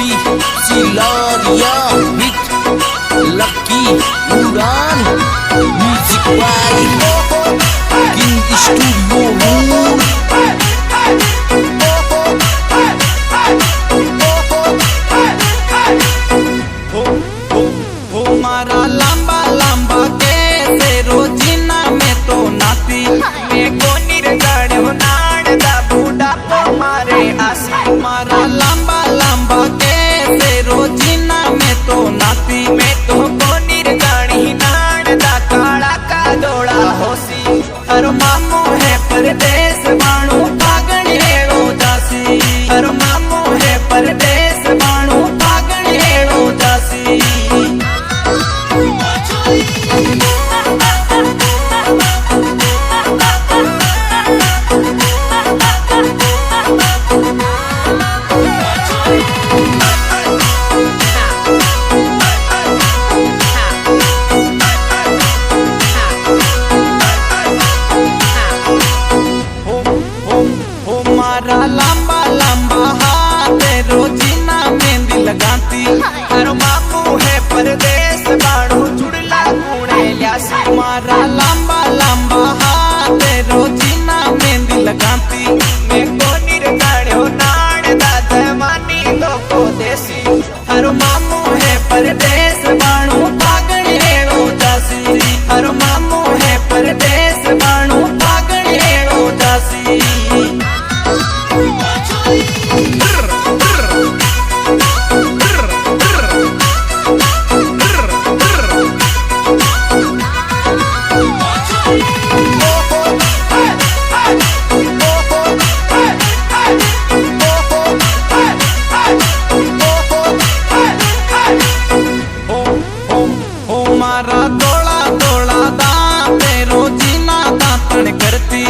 Lucky Silaria with Lucky Uran Music by King Studio Mood मारा लंबा लंबा कैसे रोजीना में तो नाती मैं कोनी गाड़ो नाड़ दा बूढ़ा को मारे आसी मारा लंबा लंबा कैसे रोजीना में तो नाती मैं तो कोनी गाड़ी नाड़ दा काला का दौड़ा होसी हर मामू है परदेश बाणू पागण हेड़ो दासी हर मामू है परदेश बाणू पागण हेड़ो दासी मारा लंबा लंबा हाथ रोजीना मेहंदी लगाती हर मामू है परदेश बाड़ू चुड़ला कूड़े ल्यासी मारा लंबा लंबा हाथ रोजीना मेहंदी लगाती मैं कोनी गाड़ो नाड़ दादा मानी लोको देसी हर मामू है परदेश बाड़ू पागण हेड़ो दासी हर मामू है परदेश बाड़ू पागण हेड़ो दासी मारा तोड़ा तोड़ा दांत रोजीना दांतन करती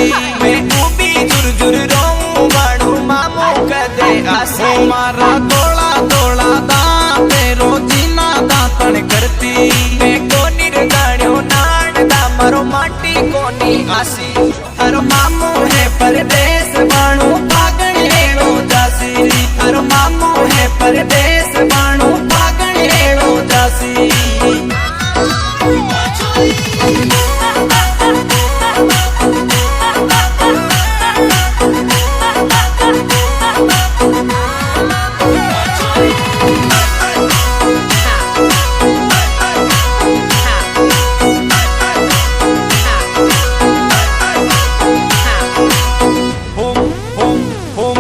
मैं भी जुर जुर रोऊं बाड़ू मामू कदे आसे मारा तोड़ा तोड़ा दांत रोजीना दांतन करती मैं कोनी गाड़ो नाड़ दा मरो माटी कोनी आसी हर मामू है परदेश बाणू पागण हेड़ो दासी हर मामू है परदेश बाणू पागण हेड़ो दासी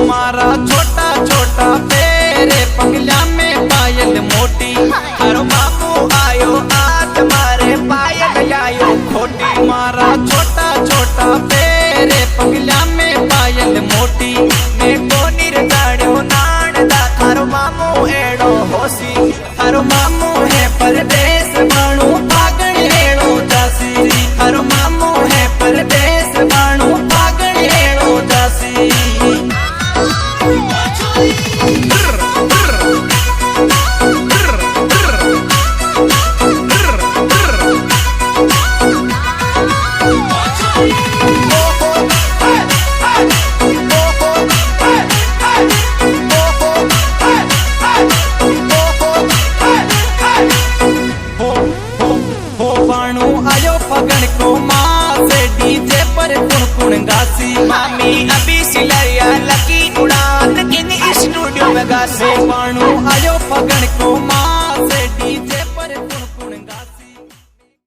मारा छोटा छोटा पेरे पगला में पायल मोटी हर मामू आयो आत मारे पायल आयो खोटी मारा छोटा छोटा पेरे पगला में पायल मोटी मैं कोनी गाड़ो नाड़ दा हर मामू एड़ो होसी हर मामू है परदेश बाणू पागण हेड़ो दासी हर मामू है परदेश बाणू पागण हेड़ो दासी बाणू आयो फगण को माँ से डीजे पर कुण गासी मामी अभी सिलरिया लकी उड़ान किंग स्टूडियो में गासी बाणू आयो फगण को माँ से डीजे पर कुण गासी।